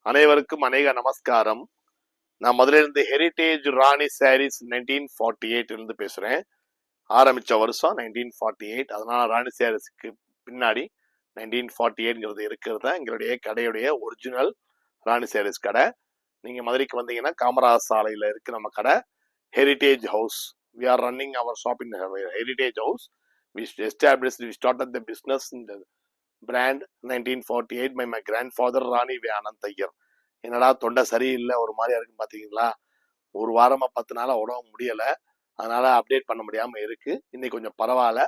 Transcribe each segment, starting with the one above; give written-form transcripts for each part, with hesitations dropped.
அனைவருக்கும் அநேக நமஸ்காரம். நான் முதல்ல இருந்து ஹெரிட்டேஜ் ராணி சாரீஸ் 1948 இருந்து பேசுறேன். ஆரம்பிச்ச வருஷம் 1948. அதனால ராணி சாரீஸ்க்கு பின்னாடி 1948ங்கிறது இருக்கிறது எங்களுடைய கடையுடைய ஒரிஜினல் ராணி சாரீஸ் கடை. நீங்க மதுரைக்கு வந்தீங்கன்னா காமராஜ் சாலையில இருக்கு நம்ம கடை. Heritage house. We are running our shop in Heritage House. We started the business in the brand 1948 by my grandfather ராணி அனந்த் ஐயர். என்னடா தொண்டை சரியில்லை ஒரு மாதிரியா இருக்கு பாத்தீங்களா? ஒரு வாரமா 10 நாளா உடம்பு முடியல, அதனால அப்டேட் பண்ண முடியாம இருக்கு. இன்னைக்கு கொஞ்சம் பரவாயில்ல,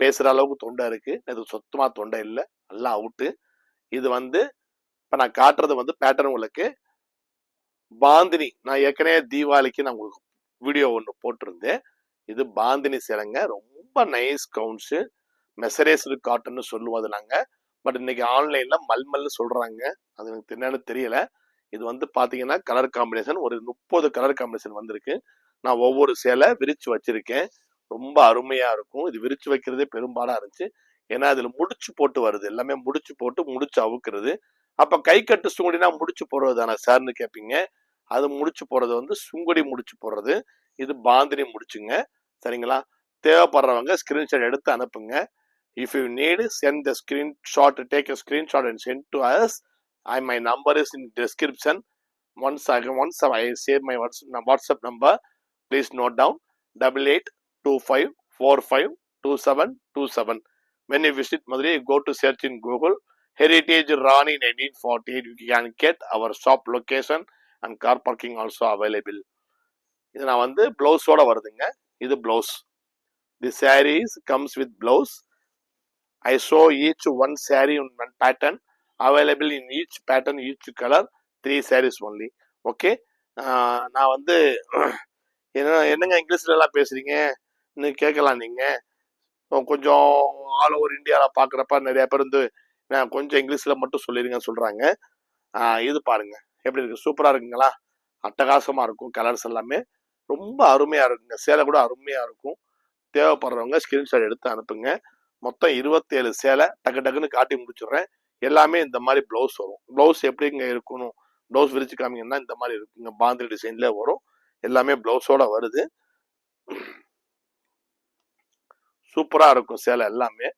பேசுற அளவுக்கு தொண்டை இருக்கு. இது சுத்தமா தொண்டை இல்லை, நல்லா அவுட்டு. இது இப்ப நான் காட்டுறது பேட்டர்ன் உங்களுக்கு பாந்தினி. நான் ஏற்கனவே தீபாவளிக்கு நான் உங்களுக்கு வீடியோ ஒன்று போட்டிருந்தேன். இது பாந்தினி சேலைங்க, ரொம்ப நைஸ் கவுன்ஸ். மெசரேஸ்டு காட்டன்னு சொல்லுவது நாங்க. பட் இன்னைக்கு ஆன்லைன்ல மல்மல்னு சொல்றாங்க, அது எனக்கு என்னன்னு தெரியல. இது பாத்தீங்கன்னா கலர் காம்பினேஷன் ஒரு 30 கலர் காம்பினேஷன் வந்திருக்கு. நான் ஒவ்வொரு சேலை விரிச்சு வச்சிருக்கேன், ரொம்ப அருமையா இருக்கும். இது விரிச்சு வைக்கிறதே பெரும்பாலா இருந்துச்சு, ஏன்னா அதுல முடிச்சு போட்டு வருது, எல்லாமே முடிச்சு போட்டு முடிச்சு அவுக்குறது. அப்ப கை கட்டு சுங்குடினா முடிச்சு போடுறது தானே சார்னு கேட்பீங்க. அது முடிச்சு போடுறது சுங்குடி முடிச்சு போடுறது. இது பாந்தினி முடிச்சுங்க, சரிங்களா? தேவைப்படுறவங்க ஸ்கிரீன்ஷாட் எடுத்து அனுப்புங்க. If you need, send the screenshot, take a screenshot and send to us. My number is in description. Once I say my WhatsApp number, please note down 8825452727. When you visit Madurai, you go to search in Google Heritage Rani 1948. You can get our shop location and car parking also available. இது நான் பிளவுஸோட வருதுங்க. இது blouse. The sarees comes with blouse. I show each one saree in one pattern, available in each pattern, each color, 3 sarees only. Okay. நான் என்னங்க இங்கிலீஷ்ல எல்லாம் பேசுறீங்க கேட்கலாம். நீங்க கொஞ்சம் ஆல் ஓவர் இந்தியாவில் பார்க்குறப்ப நிறைய பேர் கொஞ்சம் இங்கிலீஷ்ல மட்டும் சொல்லிருங்க சொல்றாங்க. இது பாருங்க எப்படி இருக்கு, சூப்பரா இருக்குங்களா? அட்டகாசமா இருக்கும். கலர்ஸ் எல்லாமே ரொம்ப அருமையா இருக்குங்க. சேலை கூட அருமையா இருக்கும். தேவைப்படுறவங்க ஸ்கிரீன்ஷாட் எடுத்து அனுப்புங்க. மொத்தம் 27 சேலை டக்கு டக்குன்னு காட்டி முடிச்சிடுறேன். எல்லாமே இந்த மாதிரி பிளவுஸ் வரும். பிளவுஸ் எப்படிங்க இருக்கணும், பிளவுஸ் விரிச்சு காமிங்கன்னா இந்த மாதிரி இருக்குங்க, பாந்தினி டிசைன்ல வரும். எல்லாமே பிளவுஸோட வருது. சூப்பரா இருக்கும் சேலை எல்லாமே.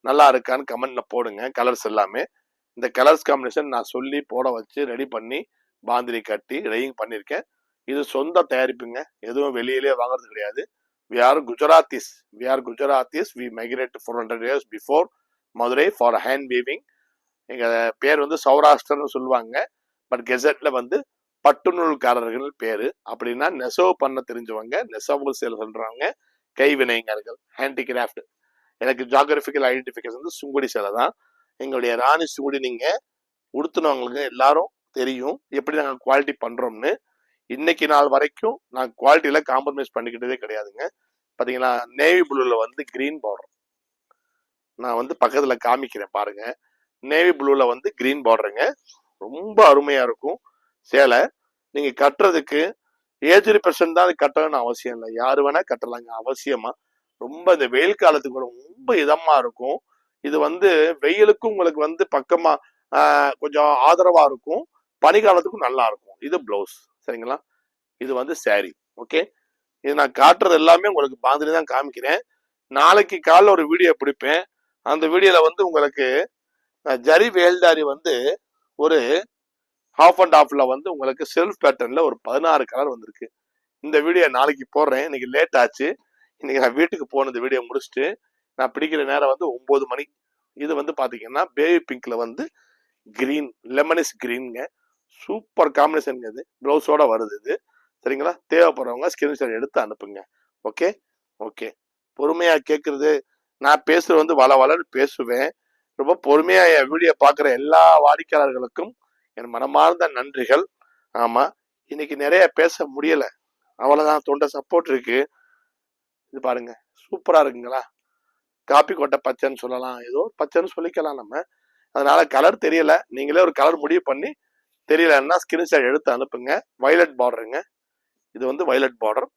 நல்லா இருக்கான்னு கமெண்ட்ல போடுங்க. கலர்ஸ் எல்லாமே இந்த கலர்ஸ் காம்பினேஷன் நான் சொல்லி போட வச்சு ரெடி பண்ணி பாந்தினி கட்டி ரெடிங் பண்ணியிருக்கேன். இது சொந்த தயாரிப்புங்க, எதுவும் வெளியிலே வாங்குறது கிடையாது. We are Gujaratis. We migrated 400 years before Madurai for hand weaving. எங்க பேர் சௌராஷ்டிரன்னு சொல்லுவாங்க. பட் கெசட்ல பட்டுநூல்காரர்கள் பேரு. அப்படின்னா நெசவு பண்ண தெரிஞ்சவங்க, நெசவு சேல் சொல்றவங்க, கைவினைஞர்கள், ஹேண்டிகிராஃப்ட். எனக்கு ஜியோகிராபிக்கல் ஐடென்டிஃபிகேஷன் சுங்குடி சேலை தான். எங்களுடைய ராணி சுங்குடி நீங்க உடுத்துனவங்களுக்கு எல்லாரும் தெரியும் எப்படி நாங்கள் குவாலிட்டி பண்றோம்னு. இன்னைக்கு நாள் வரைக்கும் நான் குவாலிட்டியில காம்ப்ரமைஸ் பண்ணிக்கிட்டதே கிடையாதுங்க. பாத்தீங்கன்னா நேவி ப்ளூல கிரீன் பார்டர் நான் பக்கத்துல காமிக்கிறேன் பாருங்க. நேவி ப்ளூல கிரீன் பார்டருங்க, ரொம்ப அருமையா இருக்கும் சேலை. நீங்க கட்டுறதுக்கு ஏஜ்டு பெர்சன் தான் அது கட்டணும்னு அவசியம் இல்லை, யாரு வேணா கட்டலாங்க அவசியமா. ரொம்ப இந்த வெயில் காலத்துக்கு ரொம்ப இதமா இருக்கும். இது வெயிலுக்கும் உங்களுக்கு பக்கமா கொஞ்சம் ஆதரவா இருக்கும், பனிக்காலத்துக்கும் நல்லா இருக்கும். இது பிளவுஸ், சரிங்களா? இது சாரி. ஓகே, இது நான் காட்டுறது எல்லாமே உங்களுக்கு பாந்தினி தான் காமிக்கிறேன். நாளைக்கு காலைல ஒரு வீடியோ பிடிப்பேன். அந்த வீடியோல உங்களுக்கு ஜரி வேல்தாரி ஒரு ஹாஃப் அண்ட் ஹாஃப்ல உங்களுக்கு செல்ஃப் பேட்டர்ன்ல ஒரு 16 கலர் வந்திருக்கு. இந்த வீடியோ நாளைக்கு போடுறேன். இன்னைக்கு லேட் ஆச்சு. இன்னைக்கு நான் வீட்டுக்கு போன இந்த வீடியோ முடிச்சுட்டு நான் பிடிக்கிற நேரம் 9 மணி. இது பாத்தீங்கன்னா பேபி பிங்க்ல கிரீன், லெமனிஸ் கிரீன்ங்க, சூப்பர் காம்பினேஷன். இது பிளவுஸோட வருது இது, சரிங்களா? தேவைப்படுறவங்க ஸ்கிரீன்ஷாட் எடுத்து அனுப்புங்க. Okay okay. பொறுமையா கேட்கறது, நான் பேசுறது வளன்னு பேசுவேன். ரொம்ப பொறுமையா என் வீடியோ பாக்குற எல்லா வாடிக்கையாளர்களுக்கும் என் மனமார்ந்த நன்றிகள். ஆமா, இன்னைக்கு நிறைய பேச முடியல, அவ்வளவுதான். தொண்டை சப்போர்ட் இருக்கு. இது பாருங்க, சூப்பரா இருக்குங்களா? காப்பி கொட்டை பச்சைன்னு சொல்லலாம், ஏதோ பச்சைன்னு சொல்லிக்கலாம் நம்ம. அதனால கலர் தெரியல, நீங்களே ஒரு கலர் முடிவு பண்ணி தெரியலன்னா ஸ்கிரீன்ஷாட் எடுத்து அனுப்புங்க. வயலட் பார்டருங்க, இது வயலட் பார்டர்.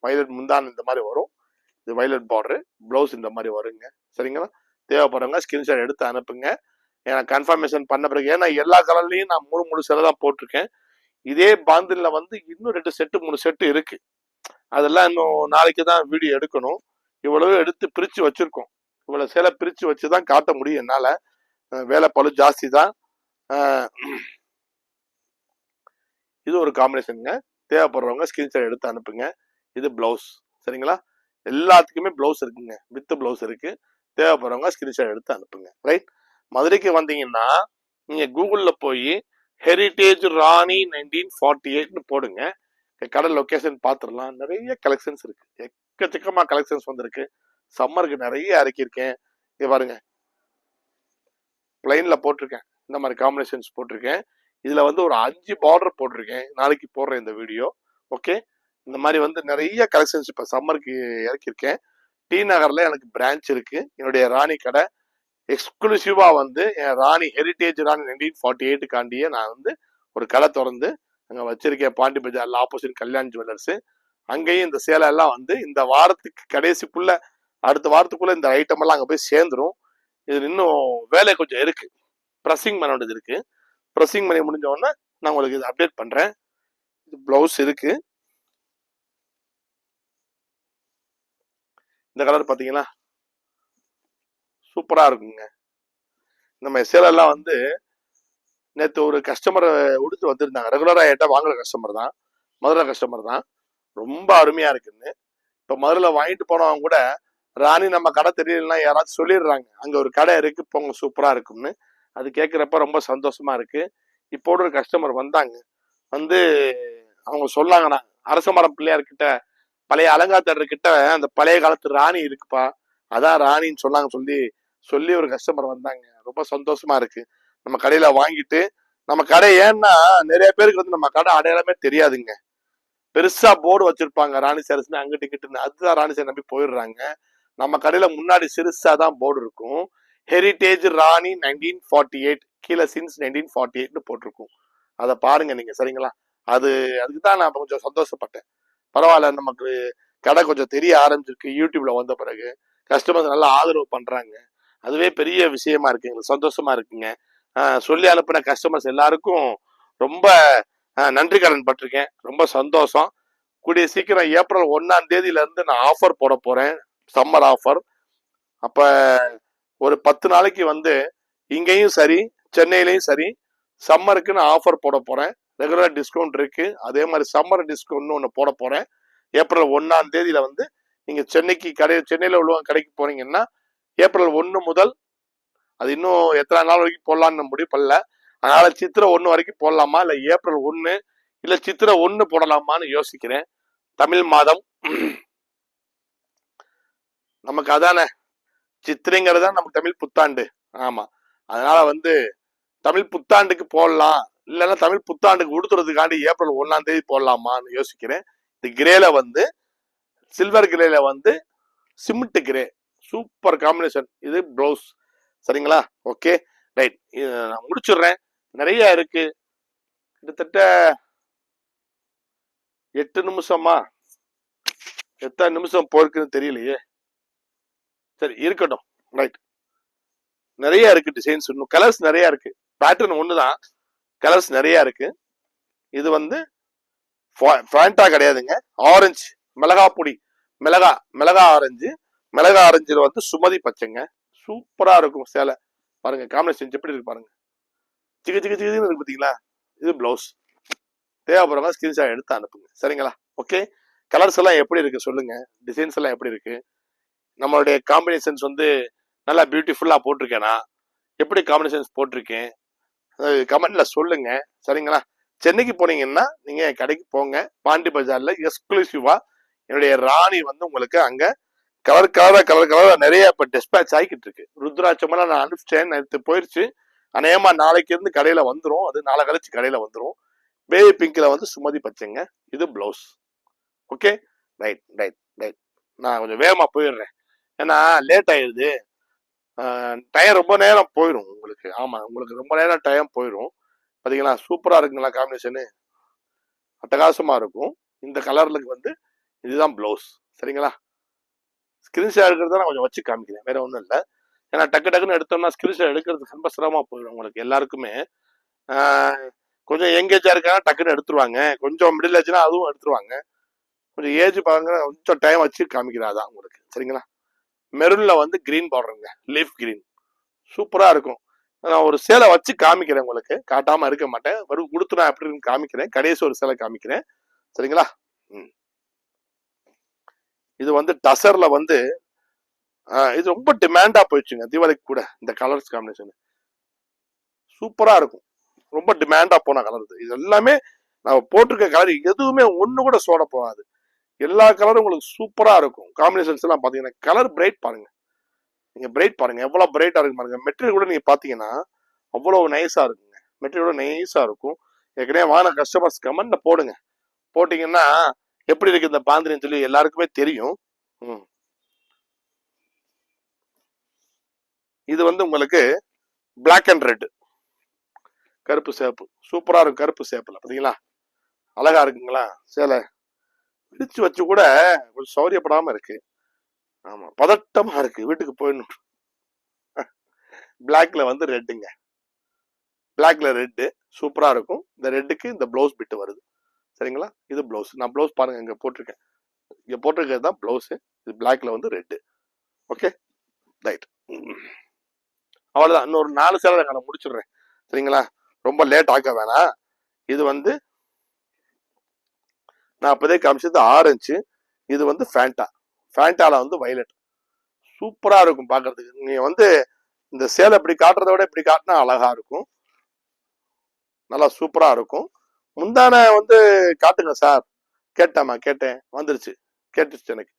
வயலட் முந்தான் இந்த மாதிரி வரும். இது வயலட் பார்டரு, பிளவுஸ் இந்த மாதிரி வருங்க, சரிங்களா? தேவைப்படுறவங்க ஸ்கிரீன்ஷாட் எடுத்து அனுப்புங்க. எனக்கு கன்ஃபர்மேஷன் பண்ண பிறகு, ஏன்னா எல்லா கலர்லயும் நான் 3 சேலை தான் போட்டிருக்கேன். இதே பாந்தில்ல வந்து இன்னும் 2 செட்டு 3 செட்டு இருக்கு. அதெல்லாம் இன்னும் நாளைக்கு தான் வீடியோ எடுக்கணும். இவ்வளவு எடுத்து பிரிச்சு வச்சிருக்கோம். இவ்வளவு சேலை பிரிச்சு வச்சுதான் காட்ட முடியும் என்னால. வேலை பளு ஜாஸ்தி தான். இது ஒரு காம்பினேஷனுங்க. தேவைப்படுறவங்க ஸ்கிரீன்ஷாட் எடுத்து அனுப்புங்க. இது பிளவுஸ். சரிங்களா? எல்லாத்துக்குமே பிளவுஸ் இருக்குங்க. வித் பிளவுஸ் இருக்கு. தேவைப்படுறவங்க ஸ்கிரீன்ஷாட் எடுத்து அனுப்புங்க. ரைட்? மதுரைக்கு வந்தீங்கன்னா நீங்க கூகுள்ல போய் ஹெரிடேஜ் ராணி 1948 போடுங்க. கடை லொகேஷன் பார்த்துடலாம். நிறைய கலெக்ஷன்ஸ் இருக்கு. எக்கச்சக்கமா கலெக்ஷன்ஸ் வந்திருக்கு. சம்மருக்கு நிறைய இறக்கியிருக்கேன். இங்க பாருங்க, பிளைன்ல போட்டிருக்கேன். இந்த மாதிரி காம்பினேஷன்ஸ் போட்டிருக்கேன். இதுல வந்து ஒரு 5 பார்டர் போட்டிருக்கேன். நாளைக்கு போடுறேன் இந்த வீடியோ. ஓகே, இந்த மாதிரி வந்து நிறைய கலெக்ஷன்ஸ் இப்ப சம்மருக்கு இறக்கியிருக்கேன். டி நகர்ல எனக்கு பிரான்ச் இருக்கு. என்னுடைய ராணி கடை எக்ஸ்க்ளூசிவா வந்து என் ராணி ஹெரிடேஜ் ராணி 1948 காண்டியே நான் வந்து ஒரு கடை திறந்து அங்க வச்சிருக்கேன். பாண்டி பஜார்ல ஆப்போசிட் கல்யாண் ஜுவல்லர்ஸ். அங்கேயும் இந்த சேலை எல்லாம் வந்து இந்த வாரத்துக்கு கடைசிக்குள்ள, அடுத்த வாரத்துக்குள்ள இந்த ஐட்டம் எல்லாம் அங்க போய் சேர்ந்துரும். இது இன்னும் வேலை கொஞ்சம் இருக்கு. ப்ரெஸ்ஸிங் பண்ண வேண்டியது இருக்கு. ப்ரெஸ்ஸிங் பண்ணி முடிஞ்ச உடனே நான் உங்களுக்கு இதை அப்டேட் பண்றேன். இது பிளவுஸ் இருக்கு. இந்த கலர் பாத்தீங்களா, சூப்பரா இருக்குங்க. நம்ம சேலை எல்லாம் வந்து நேற்று ஒரு கஸ்டமர் உடுத்து வந்திருந்தாங்க. ரெகுலரா என்கிட்ட வாங்குற கஸ்டமர் தான், மதுரை கஸ்டமர் தான். ரொம்ப அருமையா இருக்குன்னு. இப்ப மதுரையில வாங்கிட்டு போனவங்க கூட ராணி நம்ம கடை தெரியலன்னா யாராச்சும் சொல்லிடுறாங்க, அங்க ஒரு கடை இருக்கு போங்க சூப்பரா இருக்கும்னு. அது கேட்கிறப்ப ரொம்ப சந்தோஷமா இருக்கு. இப்போ ஒரு கஸ்டமர் வந்தாங்க. வந்து அவங்க சொன்னாங்கண்ணா, அரசமரம் பிள்ளையார் கிட்ட பழைய அலங்காத்தர் கிட்ட அந்த பழைய காலத்து ராணி இருக்குப்பா, அதான் ராணின்னு சொன்னாங்க. சொல்லி ஒரு கஸ்டமர் வந்தாங்க. ரொம்ப சந்தோஷமா இருக்கு. நம்ம கடையில வாங்கிட்டு, நம்ம கடை ஏன்னா நிறைய பேருக்கு வந்து நம்ம கடை அடையாளமே தெரியாதுங்க. பெருசா போர்டு வச்சிருப்பாங்க ராணி சாரீஸ்னு, அங்கிட்டு கிட்டுன்னு. அதுதான் ராணி சாரி நம்பி போயிடுறாங்க. நம்ம கடையில முன்னாடி சிறுசா தான் போர்டு இருக்கும். ஹெரிடேஜ் ராணி 1948, கீழே சின்ஸ் 1948 போட்டிருக்கும். அதை பாருங்க நீங்க. சரிங்களா? அதுக்குதான் நான் கொஞ்சம் சந்தோஷப்பட்டேன். பரவாயில்ல, நமக்கு கடை கொஞ்சம் தெரிய ஆரம்பிச்சிருக்கு யூடியூப்ல வந்த பிறகு. கஸ்டமர்ஸ் நல்லா ஆதரவு பண்றாங்க. அதுவே பெரிய விஷயமா இருக்கு. எங்களுக்கு சந்தோஷமா இருக்குங்க. சொல்லி அனுப்பின கஸ்டமர்ஸ் எல்லாருக்கும் ரொம்ப நன்றி கடன் பட்டிருக்கேன். ரொம்ப சந்தோஷம். கூடிய சீக்கிரம் ஏப்ரல் 1ஆம் தேதியில இருந்து நான் ஆஃபர் போட போறேன், சம்மர் ஆஃபர். அப்ப ஒரு 10 நாளைக்கு வந்து இங்கேயும் சரி சென்னையிலையும் சரி சம்மருக்கு நான் ஆஃபர் போட போறேன். ரெகுலர் டிஸ்கவுண்ட் இருக்கு. அதே மாதிரி சம்மர் டிஸ்கவுண்ட் ஒன்று போட போறேன். ஏப்ரல் 1ஆம் தேதியில வந்து நீங்க சென்னையில உள்ள கடைக்கு போனீங்கன்னா ஏப்ரல் 1 முதல், அது இன்னும் எத்தனை நாள் வரைக்கும் போடலான்னு முடிவு பண்ணல. அதனால சித்திரை 1 வரைக்கும் போடலாமா, இல்ல ஏப்ரல் 1 இல்ல சித்திரை 1 போடலாமான்னு யோசிக்கிறேன். தமிழ் மாதம் நமக்கு அதானே, சித்திரைங்கிறது தான் நமக்கு தமிழ் புத்தாண்டு. ஆமா, அதனால வந்து தமிழ் புத்தாண்டுக்கு போடலாம், இல்லைன்னா தமிழ் புத்தாண்டுக்கு உடுத்துறதுக்காண்டி ஏப்ரல் 1ஆம் தேதி போடலாமான்னு யோசிக்கிறேன். இந்த கிரேல வந்து சில்வர் கிரேல வந்து சிமெண்ட் கிரே, சூப்பர் காம்பினேஷன். இது ப்ளவுஸ். சரிங்களா? ஓகே ரைட், நான் முடிச்சிடுறேன். நிறைய இருக்கு. கிட்டத்தட்ட 8 நிமிஷமா, எத்தனை நிமிஷம் போயிருக்குன்னு தெரியலையே. சரி இருக்கட்டும். ரைட், நிறைய இருக்கு டிசைன்ஸ், இன்னும் கலர்ஸ் நிறைய இருக்கு. பேட்டர்ன் ஒண்ணுதான், கலர்ஸ் நிறைய இருக்கு. இது வந்து ஃபேண்டா கிடையாதுங்க, ஆரஞ்சு மிளகா பொடி, மிளகா ஆரஞ்சு. மிளகா ஆரஞ்சுல வந்து சுமதி பச்சைங்க. சூப்பரா இருக்கும் சேலை. பாருங்க காம்பினேஷன் எப்படி இருக்கு பாருங்க. சிக்கு சிக்கு சிக்குன்னு இருக்கு பாத்தீங்களா? இது பிளவுஸ். தேவைப்படுறவங்க ஸ்கிரீன்ஷாட் எடுத்து அனுப்புங்க. சரிங்களா? ஓகே, கலர்ஸ் எல்லாம் எப்படி இருக்கு சொல்லுங்க, டிசைன்ஸ் எல்லாம் எப்படி இருக்கு. நம்மளுடைய காம்பினேஷன்ஸ் வந்து நல்லா பியூட்டிஃபுல்லா போட்டிருக்கேனா, எப்படி காம்பினேஷன்ஸ் போட்டிருக்கேன் கமெண்ட்ல சொல்லுங்க. சரிங்களா? சென்னைக்கு போனீங்கன்னா நீங்க என் கடைக்கு போங்க. பாண்டி பஜார்ல எக்ஸ்க்ளூசிவா என்னுடைய ராணி வந்து உங்களுக்கு அங்க கலர் நிறைய இப்ப டிஸ்பேச் ஆகிக்கிட்டு இருக்கு. ருத்ராட்சமெல்லாம் நான் அனுப்பிச்சிட்டேன், நேற்று போயிருச்சு. அநேகமா நாளைக்கு இருந்து கடையில வந்துடும். அது நாளை கழிச்சு கடையில வந்துடும். பேபி பிங்க்ல வந்து சுமதி பச்சைங்க. இது blouse. Okay right right right. நான் கொஞ்சம் வேகமா போயிடுறேன், ஏன்னா லேட் ஆயிடுது. டைம் ரொம்ப நேரம் போயிடும் உங்களுக்கு. ஆமா, உங்களுக்கு ரொம்ப நேரம் டைம் போயிடும். பாத்தீங்களா? சூப்பரா இருக்குங்களா காம்பினேஷனு, அட்டகாசமா இருக்கும். இந்த கலர்லுக்கு வந்து இதுதான் பிளவுஸ். சரிங்களா? ஸ்கிரீன்ஷாட் இருக்கிறத நான் கொஞ்சம் வச்சு காமிக்கிறேன், வேற ஒன்றும் இல்லை. ஏன்னா டக்கு டக்குன்னு எடுத்தோம்னா ஸ்கிரீன்ஷாட் எடுக்கிறது ரொம்ப சிரமமா போயிடும் உங்களுக்கு எல்லாருக்குமே. கொஞ்சம் எங்கேஜா இருக்கா டக்குன்னு எடுத்துருவாங்க, கொஞ்சம் மிடில் ஏஜ்னா அதுவும் எடுத்துருவாங்க, கொஞ்சம் ஏஜ் பாருங்க கொஞ்சம் டைம் வச்சு காமிக்கிறாதான் உங்களுக்கு. சரிங்களா? மெரூன்ல வந்து கிரீன் பார்டருங்க, லீஃப் கிரீன் சூப்பரா இருக்கும். நான் ஒரு சேலை வச்சு காமிக்கிறேன் உங்களுக்கு, காட்டாம இருக்க மாட்டேன். வரும் கொடுத்து நான் எப்படி காமிக்கிறேன், கடைசி ஒரு சேலை காமிக்கிறேன். சரிங்களா? இது வந்து டசர்ல வந்து இது ரொம்ப டிமாண்டா போயிடுச்சுங்க தீபாவளிக்கு கூட. இந்த கலர்ஸ் காம்பினேஷன் சூப்பரா இருக்கும், ரொம்ப டிமாண்டா போன கலர். இது எல்லாமே நான் போட்டிருக்க கலர் எதுவுமே ஒண்ணு கூட சோட போகாது. எல்லா கலரும் உங்களுக்கு சூப்பரா இருக்கும். காம்பினேஷன்ஸ் எல்லாம் பாத்தீங்கன்னா கலர் பிரைட் பாருங்க, நீங்க பிரைட் பாருங்க எவ்வளவு பிரைட்டா இருக்கு பாருங்க. மெட்டீரியல் கூட நீங்க பாத்தீங்கன்னா அவ்வளவு நைஸா இருக்குங்க, மெட்டீரியல் கூட நைஸா இருக்கும். ஏற்கனவே வாங்க கஸ்டமர்ஸ் கமெண்ட்ல போடுங்க, போட்டீங்கன்னா எப்படி இருக்கு இந்த பாந்திரின்னு சொல்லி எல்லாருக்குமே தெரியும். இது வந்து உங்களுக்கு பிளாக் அண்ட் ரெட், கருப்பு சேப்பு சூப்பரா இருக்கும். கருப்பு சேப்புல பாத்தீங்களா அழகா இருக்குங்களா? சேலை பிரிச்சு வச்சு கூட கொஞ்சம் சௌரியப்படாம இருக்கு. ஆமா, பதட்டமா இருக்கு, வீட்டுக்கு போயிடணும். பிளாக்ல வந்து ரெட்டுங்க, பிளாக்ல ரெட்டு சூப்பரா இருக்கும். இந்த ரெட்டுக்கு இந்த பிளவுஸ் பிட்டு வருது. சரிங்களா? இது பிளவுஸ். நான் பிளவுஸ் பாருங்க இங்க போட்டிருக்கேன், இங்க போட்டிருக்கிறது தான் பிளவுஸ். இது பிளாக்ல வந்து ரெட்டு. ஓகே ரைட், அவ்வளவுதான். இன்னொரு 4 சேலை நான் முடிச்சிடுறேன். சரிங்களா? ரொம்ப லேட் ஆக்க வேணாம். இது வந்து நான் அப்பதே காமிச்சது ஆரஞ்சு, இது வந்து ஃபேண்டா, ஃபேண்டால வந்து வயலட் சூப்பரா இருக்கும் பாக்குறதுக்கு. நீங்க வந்து இந்த சேலை இப்படி காட்டுறத விட இப்படி காட்டினா அழகா இருக்கும், நல்லா சூப்பரா இருக்கும். முந்தான வந்து காட்டுங்க சார். கேட்டேம்மா, கேட்டேன், வந்துருச்சு, கேட்டுச்சு எனக்கு.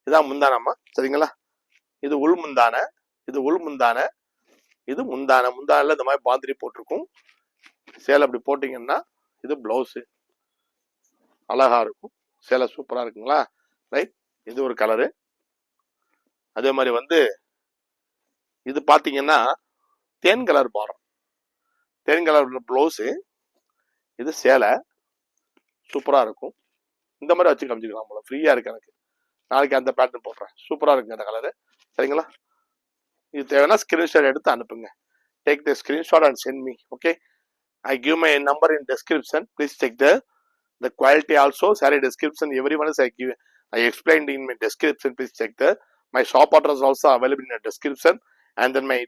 இதான் முந்தானம்மா. சரிங்களா? இது உள் முந்தான, இது உள் முந்தான, இது முந்தான. முந்தானல இந்த மாதிரி பாந்திரி போட்டிருக்கும். சேலை அப்படி போட்டீங்கன்னா இது பிளவுஸ், அழகா இருக்கும். சேலை சூப்பரா இருக்குங்களா? ரைட், இது ஒரு கலரு. அதே மாதிரி வந்து இது பாத்தீங்கன்னா தேன் கலர் பார்டர், தேன் கலர் பிளவுஸ், இது சேலை சூப்பரா இருக்கும். இந்த மாதிரி வச்சு காமிச்சுக்கலாம் போல, ஃப்ரீயா இருக்கு எனக்கு. நாளைக்கு அந்த பேட்டர்ன் போடுறேன், சூப்பரா இருக்குங்க அந்த கலரு. சரிங்களா? இது தேவைன்னா ஸ்கிரீன்ஷாட் எடுத்து அனுப்புங்க. Take the screenshot and send me. Okay, I give my number in description. Please check the quality also. Saree description everyone is I explained in my description. Please check my shop address also available in the description, and then my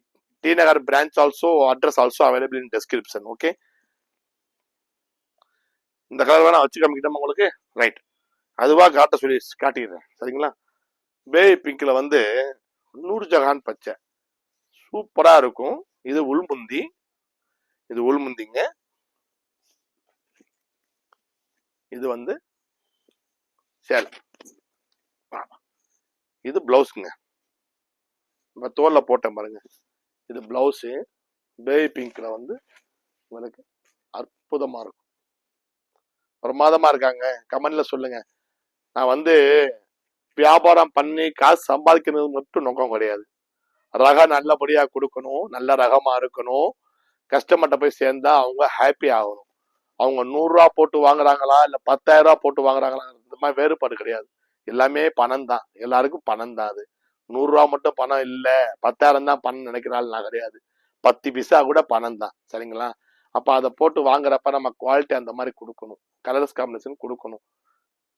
T Nagar branch also address also available in description. Okay, இந்த colour வேணா வச்சு காமிக்கிட்டோம் உங்களுக்கு. Right, அதுவா காட்ட சொல்லி காட்டிடுறேன். சரிங்களா? Baby பிங்க்ல வந்து நூர்ஜஹான் பச்சை சூப்பரா இருக்கும். இது உள்முந்தி, இது உள்முந்திங்க, இது வந்து சேலை, இது பிளவுஸ்ங்க. நம்ம தோல்ல போட்டேன் பாருங்க, இது பிளவுஸ். பேபி பிங்க்ல வந்து உங்களுக்கு அற்புதமா இருக்கும், பிரமாதமா இருக்காங்க. கமெண்ட்ல சொல்லுங்க. நான் வந்து வியாபாரம் பண்ணி காசு சம்பாதிக்கிறது மட்டும் நோக்கம் கிடையாது. ரகம் நல்லபடியா கொடுக்கணும், நல்ல ரகமா இருக்கணும், கஸ்டமர்கிட்ட போய் சேர்ந்தா அவங்க ஹாப்பி ஆகணும். அவங்க 100 ரூபா போட்டு வாங்குறாங்களா இல்ல 10,000 ரூபா போட்டு வாங்குறாங்களா, இந்த மாதிரி வேறுபாடு கிடையாது. எல்லாமே பணம் தான், எல்லாருக்கும் பணம் தான். அது 100 ரூபா மட்டும் பணம் இல்ல, 10,000 தான் பணம் நினைக்கிறாள் நான் கிடையாது. 10 பைசா கூட பணம் தான். சரிங்களா? அப்ப அதை போட்டு வாங்குறப்ப நம்ம குவாலிட்டி அந்த மாதிரி கொடுக்கணும், கலர்ஸ் காம்பினேஷன் கொடுக்கணும்.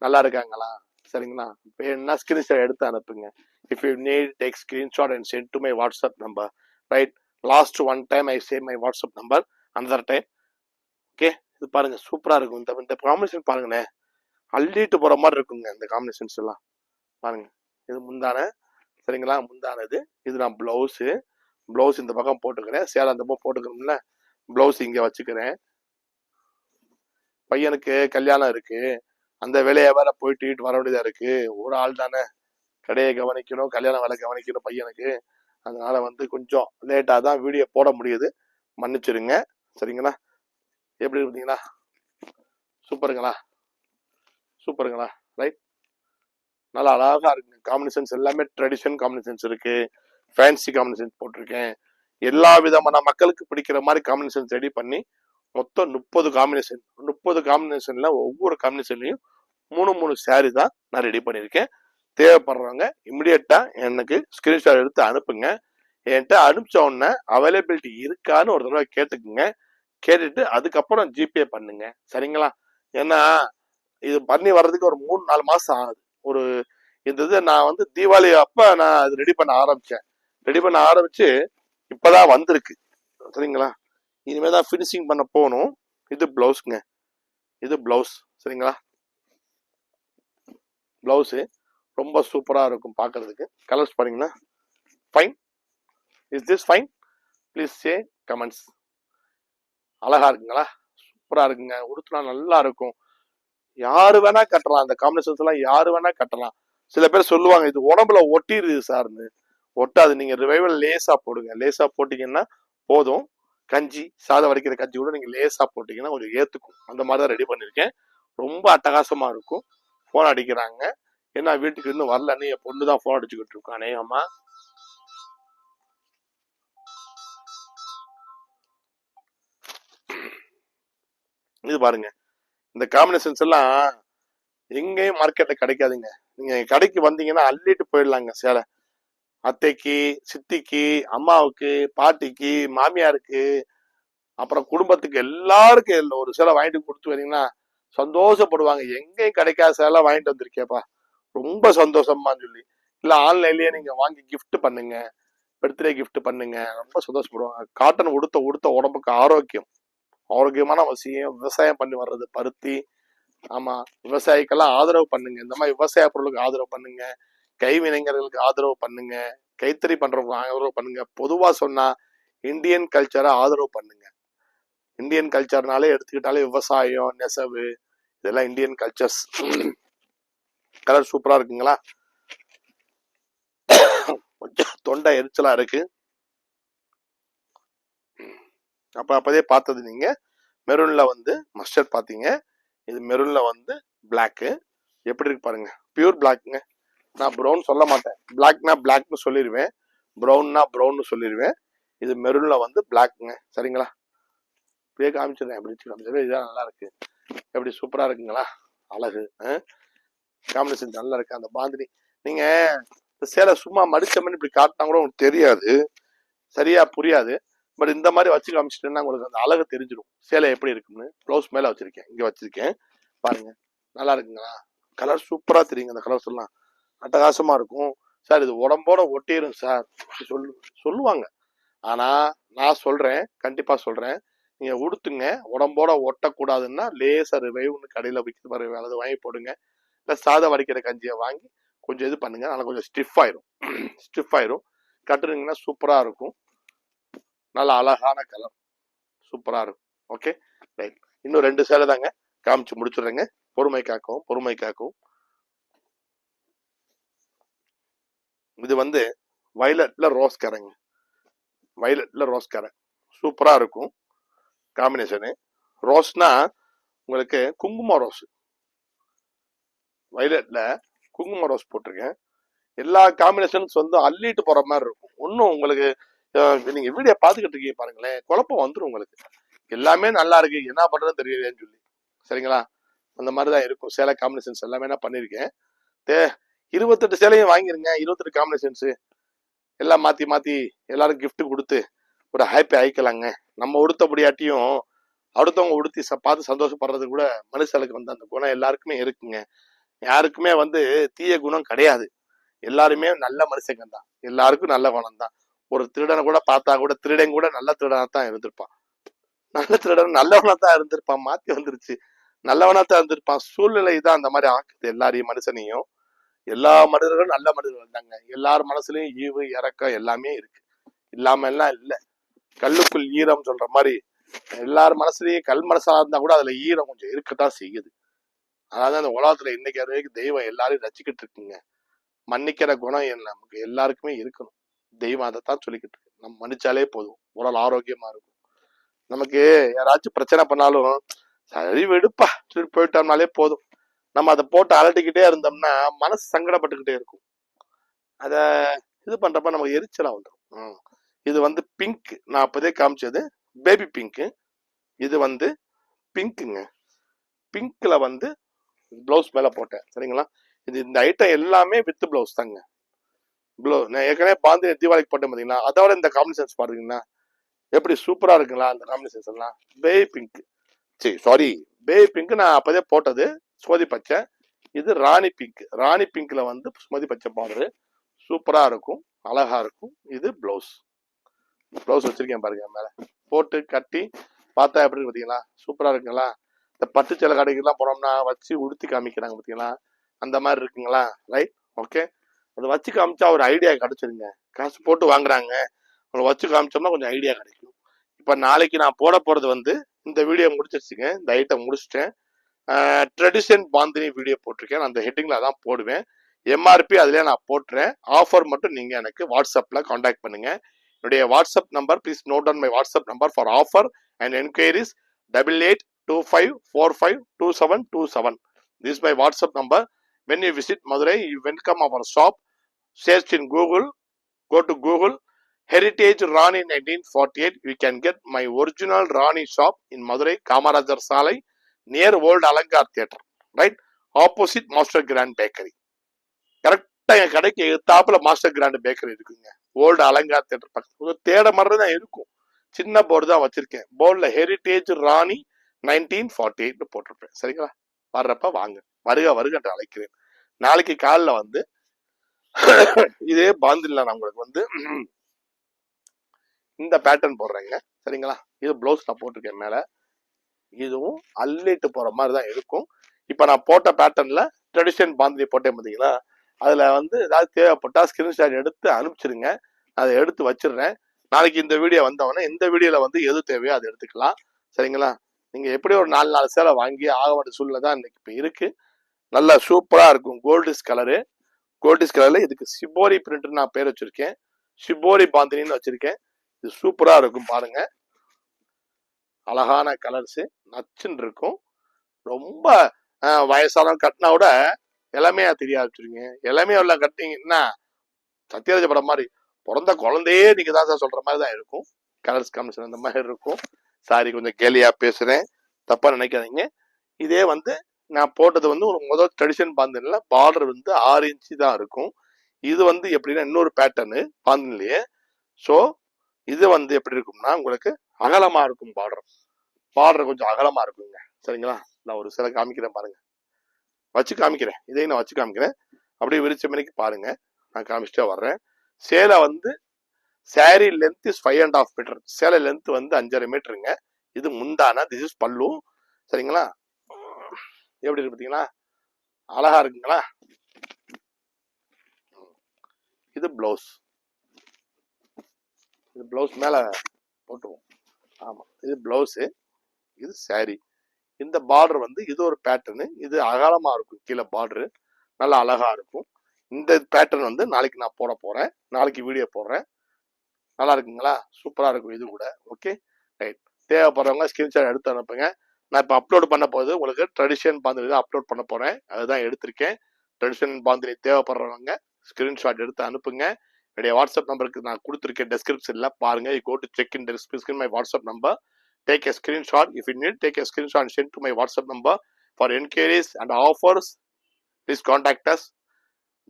நல்லா இருக்காங்களா? சரிங்களா? வேணும்னா ஸ்கிரீன்ஷாட் எடுத்து அனுப்புங்க. If you need, take screenshot and send to my WhatsApp number. Right? Last one time I say my WhatsApp number, another time. Okay, இது பாருங்க சூப்பரா இருக்கும். இந்த காம்பினேஷன் பாருங்கண்ணே, அள்ளிட்டு போற மாதிரி இருக்குங்க இந்த காம்பினேஷன்ஸ் எல்லாம். பாருங்க, இது முந்தான. சரிங்களா? முந்தானது. இது நான் பிளவுஸ், பிளவுஸ் இந்த பக்கம் போட்டுக்கிறேன், சேலை அந்த பக்கம் போட்டுக்கிறோம்ல, பிளவுஸ் இங்க வச்சுக்கிறேன். பையனுக்கு கல்யாணம் இருக்கு, அந்த வேலையை வேற போயிட்டு வர வேண்டியதா இருக்கு. ஒரு ஆள் தானே, கடையை கவனிக்கணும், கல்யாண வேலை கவனிக்கணும் பையனுக்கு. அதனால வந்து கொஞ்சம் லேட்டா தான் வீடியோ போட முடியுது, மன்னிச்சிருங்க. சரிங்களா? எப்படி இருந்தீங்களா? சூப்பருங்களா? சூப்பருங்களா? ரைட், நல்லா அழகா இருக்கு. காம்பினேஷன்ஸ் எல்லாமே ட்ரெடிஷன் காம்பினேஷன்ஸ் இருக்கு, ஃபேன்சி காம்பினேஷன்ஸ் போட்டிருக்கேன். எல்லா விதமான மக்களுக்கு பிடிக்கிற மாதிரி காம்பினேஷன்ஸ் ரெடி பண்ணி மொத்தம் 30 காம்பினேஷன். 30 காம்பினேஷன்ல ஒவ்வொரு காம்பினேஷன்லயும் 3 சாரி தான் நான் ரெடி பண்ணியிருக்கேன். தேவைப்படுறவங்க இமிடியட்டா எனக்கு ஸ்கிரீன்ஷாட் எடுத்து அனுப்புங்க. என்கிட்ட அனுப்பிச்ச உடனே அவைலபிலிட்டி இருக்கான்னு ஒரு தடவை கேட்டுக்குங்க. கேட்டுட்டு அதுக்கப்புறம் ஜிபே பண்ணுங்க, சரிங்களா? ஏன்னா இது பண்ணி வர்றதுக்கு ஒரு 3-4 மாசம் ஆகுது. ஒரு இந்த இது நான் வந்து தீபாவளி அப்ப நான் அது ரெடி பண்ண ஆரம்பிச்சேன். ரெடி பண்ண ஆரம்பிச்சு இப்பதான் வந்திருக்கு, சரிங்களா? இனிமேதான் பினிஷிங் பண்ண போகணும். இது பிளவுஸ்ங்க, இது பிளவுஸ், சரிங்களா? பிளவுஸ் ரொம்ப சூப்பரா இருக்கும் பாக்குறதுக்கு. கலர்ஸ் பாருங்கன்னா fine. Is this fine? Please say comments. அழகா இருக்குங்களா? சூப்பரா இருக்குங்க. உடுத்துனா நல்லா இருக்கும். யாரு வேணா கட்டலாம். அந்த காம்பினேஷன்ஸ் எல்லாம் யாரு வேணா கட்டலாம். சில பேர் சொல்லுவாங்க இது உடம்புல ஒட்டிடுது சார்னு. ஒட்டாது. நீங்க ரிவைவல் லேசா போடுங்க. லேசா போட்டீங்கன்னா போதும். கஞ்சி, சாதம் வடிக்கிற கஞ்சி கூட நீங்க லேசா போட்டீங்கன்னா கொஞ்சம் ஏத்துக்கும். அந்த மாதிரி தான் ரெடி பண்ணிருக்கேன். ரொம்ப அட்டகாசமா இருக்கும். போன் அடிக்கிறாங்க. ஏன்னா வீட்டுக்கு இன்னும் வரலன்னு என் பொண்ணு தான் போன் அடிச்சுக்கிட்டு இருக்கோம் அநேகமா. இது பாருங்க, இந்த காம்பினேஷன்ஸ் எல்லாம் எங்கேயும் மார்க்கெட்ல கிடைக்காதுங்க. நீங்க கடைக்கு வந்தீங்கன்னா அள்ளிட்டு போயிடலாங்க சேலை. அத்தைக்கு, சித்திக்கு, அம்மாவுக்கு, பாட்டிக்கு, மாமியாருக்கு, அப்புறம் குடும்பத்துக்கு எல்லாருக்கும் ஒரு சேலை வாங்கிட்டு கொடுத்து வரீங்கன்னா சந்தோஷப்படுவாங்க. எங்கேயும் கிடைக்காத சேலை வாங்கிட்டு வந்திருக்கேப்பா, ரொம்ப சந்தோஷமான்னு சொல்லி. இல்ல ஆன்லைன்லயே நீங்க வாங்கி கிஃப்ட் பண்ணுங்க, பர்த்டே கிஃப்ட் பண்ணுங்க, ரொம்ப சந்தோஷப்படுவாங்க. காட்டன் உடுத்த உடம்புக்கு ஆரோக்கியம். ஆரோக்கியமான விஷயம். விவசாயம் பண்ணி வர்றது பருத்தி. ஆமா, விவசாயிக்கெல்லாம் ஆதரவு பண்ணுங்க. இந்த மாதிரி விவசாய பொருளுக்கு ஆதரவு பண்ணுங்க. கைவினைஞர்களுக்கு ஆதரவு பண்ணுங்க. கைத்தறி பண்றவங்க ஆதரவு பண்ணுங்க. பொதுவா சொன்னா இந்தியன் கல்ச்சரை ஆதரவு பண்ணுங்க. இந்தியன் கல்ச்சர்னாலே எடுத்துக்கிட்டாலே விவசாயம், நெசவு, இதெல்லாம் இந்தியன் கல்ச்சர்ஸ். கலர் சூப்பரா இருக்குங்களா? கொஞ்சம் தொண்டை எரிச்சலா இருக்கு. அப்பதே பார்த்தது நீங்க மெரூன்ல வந்து மஸ்டர்ட் பாத்தீங்க. இது மெரூன்ல வந்து பிளாக். எப்படி இருக்கு பாருங்க, பியூர் பிளாக்ங்க. நான் ப்ரௌன் சொல்ல மாட்டேன். பிளாக்னா பிளாக்னு சொல்லிடுவேன், ப்ரௌன்னா ப்ரௌன்னு சொல்லிடுவேன். இது மெரூன்ல வந்து பிளாக்ங்க, சரிங்களா? இப்படியே காமிச்சிடுறேன். எப்படி காமிச்சிடுறேன். இதுதான் நல்லா இருக்கு. எப்படி சூப்பரா இருக்குங்களா? அழகு. காம்பினேஷன் நல்லா இருக்கு. அந்த பாந்தினி நீங்க சேலை சும்மா மடிச்ச மாதிரி இப்படி காட்டினா கூட உங்களுக்கு தெரியாது, சரியா புரியாது. பட் இந்த மாதிரி வச்சு காமிச்சிட்டேன்னா உங்களுக்கு அந்த அழகு தெரிஞ்சிடும் சேலை எப்படி இருக்குன்னு. ப்ளவுஸ் மேல வச்சிருக்கேன், இங்க வச்சிருக்கேன் பாருங்க. நல்லா இருக்குங்களா? கலர் சூப்பரா தெரியுங்க. அந்த கலர்ஸ் எல்லாம் அட்டகாசமா இருக்கும். சார் இது உடம்போட ஒட்டிடும் சார் சொல்லுவாங்க. ஆனா நான் சொல்றேன், கண்டிப்பா சொல்றேன், நீங்க உடுத்துங்க. உடம்போட ஒட்டக்கூடாதுன்னா லேசா ரிவைவ்னு கடையில விற்கிறது பாருங்க, அதை வாங்கி போடுங்க. இல்ல சாதம் வடிக்கிற கஞ்சியை வாங்கி கொஞ்சம் இது பண்ணுங்க. அதனால கொஞ்சம் ஸ்டிஃப் ஆயிரும். ஸ்டிஃப் ஆயிரும். கட்டுனீங்கன்னா சூப்பரா இருக்கும். நல்ல அழகான கலர், சூப்பரா இருக்கும். Okay right. இன்னும் 2 சேலை தாங்க காமிச்சு முடிச்சுடுறேங்க. பொறுமை காக்கவும், பொறுமை காக்கவும். இது வந்து வயலட்ல ரோஸ் கரைங்க. வயலட்ல ரோஸ் கரை சூப்பரா இருக்கும் காம்பினேஷனு. ரோஸ்னா உங்களுக்கு குங்கும ரோஸ், வயலட்ல குங்கும ரோஸ் போட்டிருக்கேன். எல்லா காம்பினேஷன்ஸ் வந்து அள்ளிட்டு போற மாதிரி இருக்கும். ஒன்னும் உங்களுக்கு நீங்க வீடியோ பாத்துக்கிட்டு இருக்கீங்க பாருங்களேன், குழப்பம் வந்துடும் உங்களுக்கு. எல்லாமே நல்லா இருக்கு, என்ன பண்றதுன்னு தெரியலையேன்னு சொல்லி, சரிங்களா? அந்த மாதிரிதான் இருக்கும் சேலை காம்பினேஷன்ஸ் எல்லாமே நான் பண்ணிருக்கேன். 28 சேலையும் வாங்கிருங்க. 28 காம்பினேஷன்ஸ் எல்லாம் மாத்தி மாத்தி எல்லாரும் கிஃப்ட் கொடுத்து ஒரு ஹாப்பி ஆயிக்கலாங்க. நம்ம உடுத்த முடியாட்டியும் அடுத்தவங்க உடுத்தி பார்த்து சந்தோஷப்படுறது கூட மனுஷனுக்கு வந்து அந்த குணம் எல்லாருக்குமே இருக்குங்க. யாருக்குமே வந்து தீய குணம் கிடையாது. எல்லாருமே நல்ல மனுஷங்க தான். எல்லாருக்கும் நல்ல குணம் தான். ஒரு திருடனை கூட பார்த்தா கூட திருடன் கூட நல்ல திருடனா தான் இருந்திருப்பான். நல்ல திருடன் நல்லவனா தான் இருந்திருப்பான். மாத்தி வந்துருச்சு, நல்லவனா தான் இருந்திருப்பான். சூழ்நிலை தான் அந்த மாதிரி ஆக்குது எல்லாரையும், மனுஷனையும். எல்லா மனிதர்களும் நல்ல மனிதர்கள் தாங்க. எல்லார் மனசுலயும் ஈவு இறக்கம் எல்லாமே இருக்கு, இல்லாம எல்லாம் இல்ல. கல்லுக்குள் ஈரம் சொல்ற மாதிரி எல்லார் மனசுலயும் கல் மனசா இருந்தா கூட அதுல ஈரம் கொஞ்சம் இருக்கத்தான் செய்யுது. அதாவது அந்த உலகத்துல இன்னைக்கு வரைக்கும் தெய்வம் எல்லாரையும் ரசிக்கிட்டு இருக்குங்க. மன்னிக்கிற குணம் நமக்கு எல்லாருக்குமே இருக்கணும். தெய்வம் அதைத்தான் சொல்லிக்கிட்டு இருக்கு. நம்ம மன்னிச்சாலே போதும், உடல் ஆரோக்கியமா இருக்கும். நமக்கு யாராச்சும் பிரச்சனை பண்ணாலும் சரி விடுப்பா சொல்லி போயிட்டோம்னாலே போதும். நம்ம அதை போட்டு அலட்டிக்கிட்டே இருந்தோம்னா மனசு சங்கடப்பட்டுக்கிட்டே இருக்கும். அத இது பண்றப்ப நமக்கு எரிச்சலா வந்துடும். இது வந்து பிங்க், நான் அப்பதே காமிச்சது பேபி பிங்க். இது வந்து பிங்க்குங்க. பிங்க்ல வந்து பிளவுஸ் மேல போட்டேன், சரிங்களா? இது இந்த ஐட்டம் எல்லாமே வித் பிளவுஸ் தாங்க. ப்ளூ நான் ஏற்கனவே பாந்தினி தீபாவளிக்கு போட்டேன் பார்த்தீங்களா, அதோட இந்த காம்பினேஷன்ஸ் பாத்தீங்கன்னா எப்படி சூப்பரா இருக்குங்களா அந்த காம்பினேஷன்ஸ் எல்லாம். பேபி பிங்க், சரி சாரி, பேபி பிங்க் நான் அப்பதே போட்டது சோதி பச்சை. இது ராணி பிங்க், ராணி பிங்க்ல வந்து சுமதி பச்சை பார்டரு சூப்பரா இருக்கும், அழகா இருக்கும். இது பிளவுஸ், பிளவுஸ் வச்சிருக்கேன் பாருங்க மேல போட்டு கட்டி பார்த்தா எப்படி பார்த்தீங்களா, சூப்பரா இருக்குங்களா. இந்த பட்டு சேலை கடைக்கெல்லாம் போனோம்னா வச்சு உடுத்தி காமிக்கிறாங்க பார்த்தீங்களா, அந்த மாதிரி இருக்குங்களா. Right, okay. அதை வச்சு காமிச்சா ஒரு ஐடியா கிடைச்சிருங்க. காசு போட்டு வாங்குறாங்க, உங்களை வச்சு காமிச்சோம்னா கொஞ்சம் ஐடியா கிடைக்கும். இப்போ நாளைக்கு நான் போட போறது வந்து இந்த வீடியோ முடிச்சிருச்சுங்க, இந்த ஐட்டம் முடிச்சிட்டேன். ட்ரெடிஷன் பாந்தினி வீடியோ போட்டிருக்கேன், அந்த ஹெட்டிங்ல தான் போடுவேன். எம்ஆர்பி அதுலேயே நான் போட்டுறேன். ஆஃபர் மட்டும் நீங்கள் எனக்கு வாட்ஸ்அப்பில் காண்டாக்ட் பண்ணுங்க. என்னுடைய WhatsApp number, please note down my WhatsApp number for offer and enquiries 8825452727. This is my WhatsApp number. When you visit Madurai, you welcome our shop. Search in Google, go to Google, Heritage Rani 1948. You can get my original Rani shop in Madurai, Kamarajar Salai, near Old Alangar Theatre, right? Opposite Master Grand Bakery. கரெக்டா என் கடைக்கு எத்தாப்புல master grand bakery இருக்குங்க. Old Alankar theatre பக்கத்துல தேட மாதிரி தான் இருக்கும், சின்ன board தான் வச்சிருக்கேன். போர்டுல ஹெரிட்டேஜ் ராணி 1948 போட்டிருப்பேன். சரிங்களா, வர்றப்ப வாங்க, வருக வருக என்று அழைக்கிறேன். நாளைக்கு காலில் வந்து இதே பாந்தில நான் உங்களுக்கு வந்து இந்த பேட்டர்ன் போடுறேங்க. சரிங்களா, இது பிளவுஸ் நான் போட்டிருக்கேன் மேல, இதுவும் அள்ளிட்டு போற மாதிரி தான் இருக்கும். இப்ப நான் போட்ட பேட்டர்ன்ல ட்ரெடிஷன் பாந்தினி போட்டேன் பார்த்தீங்களா, அதுல வந்து ஏதாவது தேவைப்பட்டா ஸ்கிரீன்ஷாட் எடுத்து அனுப்பிச்சிருங்க, அதை எடுத்து வச்சிடுறேன். நாளைக்கு இந்த வீடியோ வந்தவொடனே இந்த வீடியோல வந்து எது தேவையோ அதை எடுத்துக்கலாம். சரிங்களா, நீங்க எப்படி ஒரு 4 சேலை வாங்கி ஆக வேண்டிய சூழ்நிலை தான் இன்னைக்கு இப்ப இருக்கு. நல்லா சூப்பரா இருக்கும், கோல்டிஸ் கலரு. கோல்டிஸ் கலர்ல இதுக்கு ஷிபோரி பிரிண்ட் நான் பேர் வச்சிருக்கேன், ஷிபோரி பாந்தினின்னு வச்சிருக்கேன். இது சூப்பரா இருக்கும் பாருங்க, அழகான கலர்ஸ், நச்சுன்னு இருக்கும். ரொம்ப வயசானவங்க கட்டினா கூட எல்லாமே தெரிய ஆரம்பிச்சிருங்க. எல்லாமே உள்ள கட்டிங்கன்னா சத்யராஜ படம் மாதிரி பிறந்த குழந்தையே நீங்க தான் சார் சொல்ற மாதிரி தான் இருக்கும். கலர்ஸ் காம்பினேஷன் அந்த மாதிரி இருக்கும். சாரி, கொஞ்சம் கேலியா பேசுறேன், தப்பா நினைக்காதீங்க. இதே வந்து நான் போட்டது வந்து ஒரு முதல் ட்ரெடிஷன் பாந்தினில பார்டர் வந்து 6 இன்ச்சு தான் இருக்கும். இது வந்து எப்படின்னா இன்னொரு பேட்டர்னு பாந்தினிலேயே. ஸோ இது வந்து எப்படி இருக்கும்னா உங்களுக்கு அகலமா இருக்கும், பார்டர் கொஞ்சம் அகலமா இருக்குங்க. சரிங்களா, நான் ஒரு சில காமிக்கிறேன் பாருங்க, வச்சு காமிக்கிறேன், இதையும் நான் வச்சு காமிக்கிறேன். அப்படியே விரிச்ச மணிக்கு பாருங்க, நான் காமிச்சிட்டே வர்றேன். சேலை வந்து சாரி லென்த் இஸ் 5.5 மீட்டர், சேலை லென்த் வந்து 5.5 மீட்டருங்க. இது முந்தானா, திஸ் இஸ் பல்லு. சரிங்களா, எப்படி இருக்கு பார்த்தீங்களா, அழகா இருக்குங்களா. இது பிளவுஸ், இது பிளவுஸ் மேல போட்டுருவோம். ஆமா, இது பிளவுஸு, இது சாரி. இந்த பார்டர் வந்து இது ஒரு பேட்டர்னு, இது அகலமா இருக்கும், கீழே பார்டரு நல்லா அழகா இருக்கும். இந்த பேட்டர்ன் வந்து நாளைக்கு நான் போட போறேன், நாளைக்கு வீடியோ போடுறேன். நல்லா இருக்குங்களா, சூப்பரா இருக்கும் இது கூட. ஓகே ரைட், தேவைப்படுறவங்க ஸ்கிரீன்ஷாட் எடுத்து அனுப்புங்க. நான் இப்போ அப்லோட் பண்ண போது உங்களுக்கு ட்ரெடிஷன் பாந்தினி தான் அப்லோட் பண்ண போறேன், அதுதான் எடுத்திருக்கேன். ட்ரெடிஷன் பாந்தினி தேவைப்படுறவங்க ஸ்கிரீன்ஷாட் எடுத்து அனுப்புங்க. என்னுடைய வாட்ஸ்அப் நம்பருக்கு நான் கொடுத்துருக்கேன், டெஸ்கிரிப்ஷன்ல பாருங்க. You go to check in description my WhatsApp number. Take a screenshot. If you need, take a screenshot and send to my WhatsApp number. For enquiries and offers, please contact us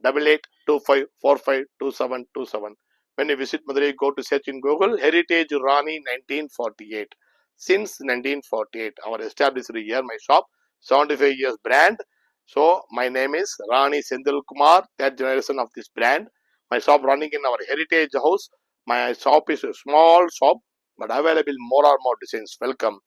8825452727. When you visit Madurai, go to search in Google Heritage Rani 1948. Since 1948, our established year, my shop, 75 years brand. So my name is Rani Sendil Kumar, third generation of this brand. My shop running in our heritage house. My shop is a small shop, but available more or more designs. Welcome.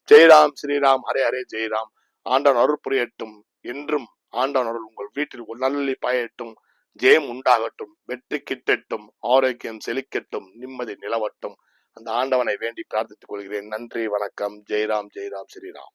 Jai Ram, Sri Ram, Hare Hare, Jai Ram. ஆண்டவன் அருள் புரியட்டும், என்றும் ஆண்டவன் அருள் உங்கள் வீட்டில் நல்லொளி பாயட்டும், ஜெயம் உண்டாகட்டும், வெற்றி கிட்டட்டும், ஆரோக்கியம் செழிக்கட்டும், நிம்மதி நிலவட்டும். அந்த ஆண்டவனை வேண்டி பிரார்த்தித்துக் கொள்கிறேன். நன்றி, வணக்கம். ஜெய் ராம், ஜெய் ராம், ஸ்ரீராம்.